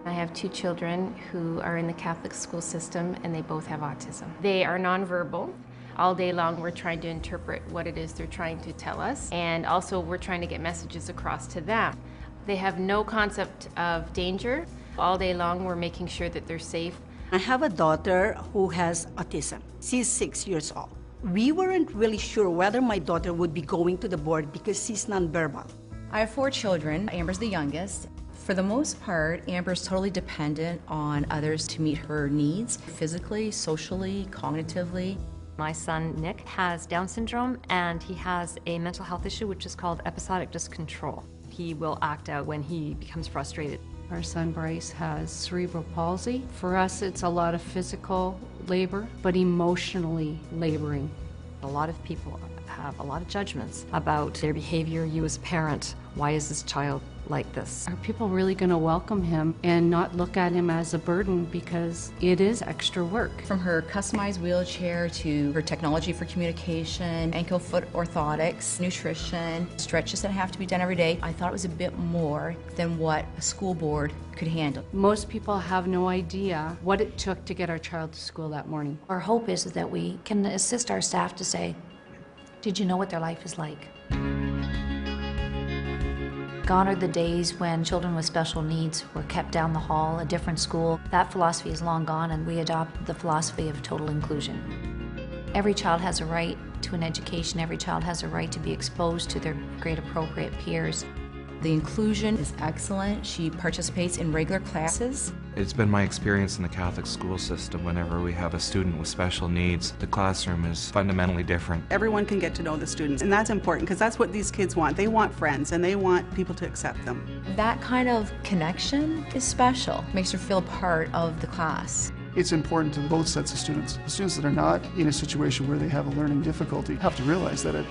I have two children who are in the Catholic school system and they both have autism. They are nonverbal. All day long we're trying to interpret what it is they're trying to tell us, and also we're trying to get messages across to them. They have no concept of danger. All day long we're making sure that they're safe. I have a daughter who has autism. She's 6 years old. We weren't really sure whether my daughter would be going to the board because she's nonverbal. I have 4 children. Amber's the youngest. For the most part, Amber's totally dependent on others to meet her needs, physically, socially, cognitively. My son, Nick, has Down syndrome, and he has a mental health issue which is called episodic dyscontrol. He will act out when he becomes frustrated. Our son Bryce has cerebral palsy. For us, it's a lot of physical labor, but emotionally laboring. A lot of people have a lot of judgments about their behavior. You as a parent, why is this child like this? Are people really going to welcome him and not look at him as a burden, because it is extra work? From her customized wheelchair to her technology for communication, ankle-foot orthotics, nutrition, stretches that have to be done every day, I thought it was a bit more than what a school board could handle. Most people have no idea what it took to get our child to school that morning. Our hope is that we can assist our staff to say, did you know what their life is like? Gone are the days when children with special needs were kept down the hall, a different school. That philosophy is long gone, and we adopt the philosophy of total inclusion. Every child has a right to an education. Every child has a right to be exposed to their grade appropriate peers. The inclusion is excellent. She participates in regular classes. It's been my experience in the Catholic school system, whenever we have a student with special needs, the classroom is fundamentally different. Everyone can get to know the students, and that's important because that's what these kids want. They want friends and they want people to accept them. That kind of connection is special. Makes her feel a part of the class. It's important to both sets of students. The students that are not in a situation where they have a learning difficulty have to realize that at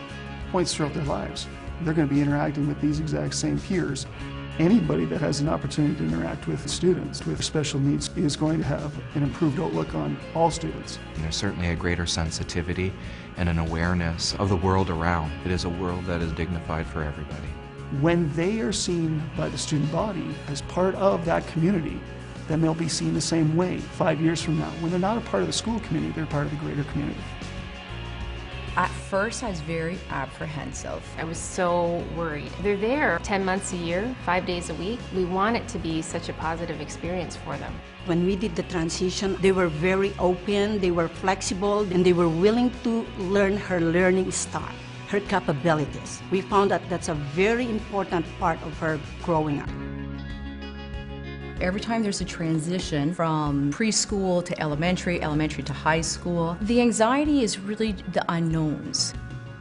points throughout their lives, they're going to be interacting with these exact same peers. Anybody that has an opportunity to interact with students with special needs is going to have an improved outlook on all students. And there's certainly a greater sensitivity and an awareness of the world around. It is a world that is dignified for everybody. When they are seen by the student body as part of that community, then they'll be seen the same way 5 years from now. When they're not a part of the school community, they're part of the greater community. At first, I was very apprehensive. I was so worried. They're there 10 months a year, 5 days a week. We want it to be such a positive experience for them. When we did the transition, they were very open, they were flexible, and they were willing to learn her learning style, her capabilities. We found that that's a very important part of her growing up. Every time there's a transition from preschool to elementary, elementary to high school, the anxiety is really the unknowns.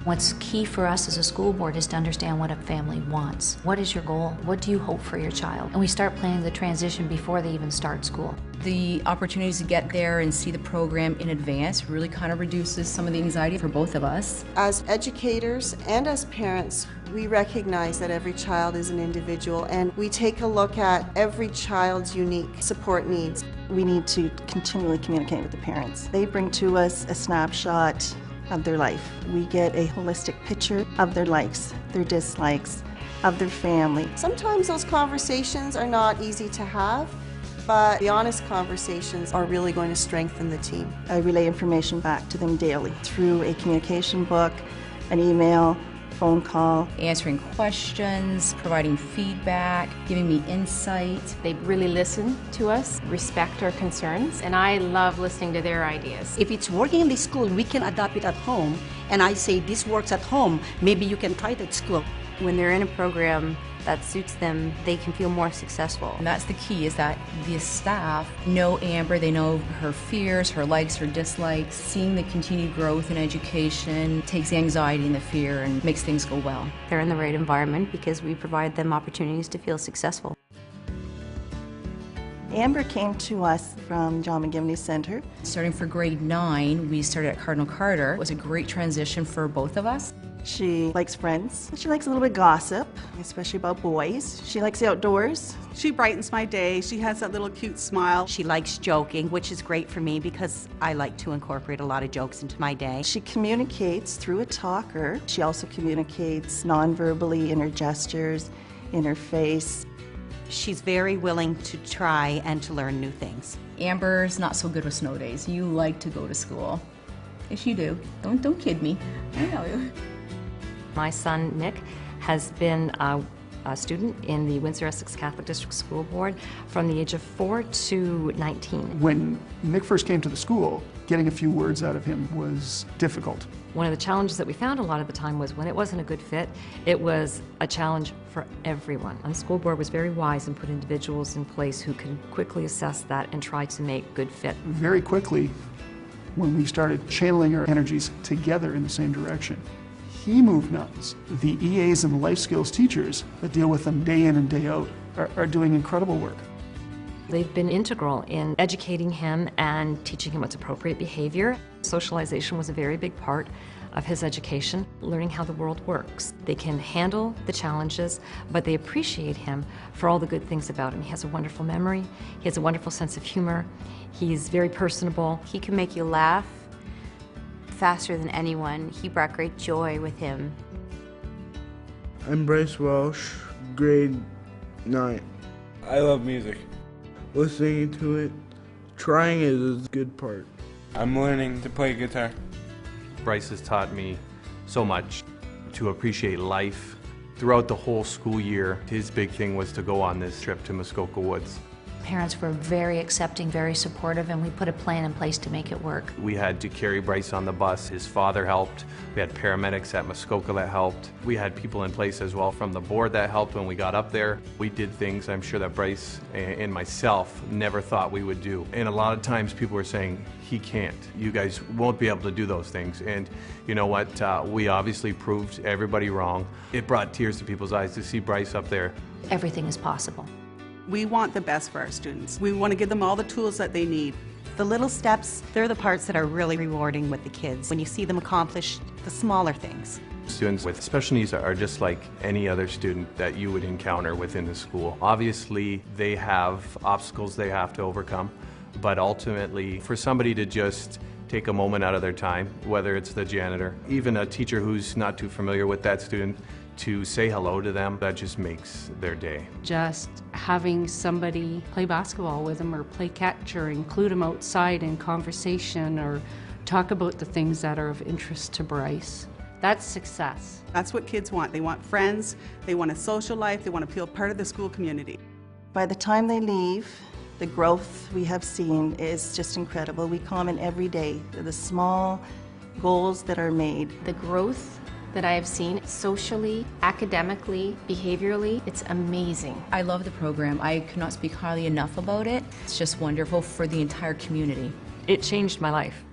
What's key for us as a school board is to understand what a family wants. What is your goal? What do you hope for your child? And we start planning the transition before they even start school. The opportunities to get there and see the program in advance really kind of reduces some of the anxiety for both of us. As educators and as parents, we recognize that every child is an individual, and we take a look at every child's unique support needs. We need to continually communicate with the parents. They bring to us a snapshot of their life. We get a holistic picture of their likes, their dislikes, of their family. Sometimes those conversations are not easy to have, but the honest conversations are really going to strengthen the team. I relay information back to them daily through a communication book, an email, phone call. Answering questions, providing feedback, giving me insight. They really listen to us, respect our concerns, and I love listening to their ideas. If it's working in the school, we can adopt it at home, and I say this works at home, maybe you can try it at school. When they're in a program that suits them, they can feel more successful. And that's the key, is that the staff know Amber, they know her fears, her likes, her dislikes. Seeing the continued growth in education takes the anxiety and the fear and makes things go well. They're in the right environment because we provide them opportunities to feel successful. Amber came to us from John McGivney Center. Starting for grade 9, we started at Cardinal Carter. It was a great transition for both of us. She likes friends. She likes a little bit of gossip, especially about boys. She likes the outdoors. She brightens my day. She has that little cute smile. She likes joking, which is great for me because I like to incorporate a lot of jokes into my day. She communicates through a talker. She also communicates non-verbally in her gestures, in her face. She's very willing to try and to learn new things. Amber's not so good with snow days. You like to go to school. Yes, you do. Don't kid me. I know you. My son, Nick, has been a student in the Windsor-Essex Catholic District School Board from the age of 4 to 19. When Nick first came to the school, getting a few words out of him was difficult. One of the challenges that we found a lot of the time was when it wasn't a good fit, it was a challenge for everyone. And the school board was very wise and put individuals in place who can quickly assess that and try to make good fit. Very quickly, when we started channeling our energies together in the same direction, he moved mountains. The EAs and the life skills teachers that deal with them day in and day out are doing incredible work. They've been integral in educating him and teaching him what's appropriate behavior. Socialization was a very big part of his education, learning how the world works. They can handle the challenges, but they appreciate him for all the good things about him. He has a wonderful memory, he has a wonderful sense of humor, he's very personable. He can make you laugh faster than anyone. He brought great joy with him. I'm Bryce Welsh, grade 9. I love music. Listening to it, trying it is a good part. I'm learning to play guitar. Bryce has taught me so much to appreciate life. Throughout the whole school year, his big thing was to go on this trip to Muskoka Woods. Parents were very accepting, very supportive, and we put a plan in place to make it work. We had to carry Bryce on the bus. His father helped. We had paramedics at Muskoka that helped. We had people in place as well from the board that helped when we got up there. We did things I'm sure that Bryce and myself never thought we would do. And a lot of times people were saying, he can't. You guys won't be able to do those things. And you know what? We obviously proved everybody wrong. It brought tears to people's eyes to see Bryce up there. Everything is possible. We want the best for our students. We want to give them all the tools that they need. The little steps, they're the parts that are really rewarding with the kids, when you see them accomplish the smaller things. Students with special needs are just like any other student that you would encounter within the school. Obviously, they have obstacles they have to overcome, but ultimately, for somebody to just take a moment out of their time, whether it's the janitor, even a teacher who's not too familiar with that student, to say hello to them, that just makes their day. Just having somebody play basketball with them or play catch or include them outside in conversation or talk about the things that are of interest to Bryce. That's success. That's what kids want. They want friends, they want a social life, they want to feel part of the school community. By the time they leave, the growth we have seen is just incredible. We comment every day, the small goals that are made. The growth that I have seen socially, academically, behaviorally, it's amazing. I love the program. I could not speak highly enough about it. It's just wonderful for the entire community. It changed my life.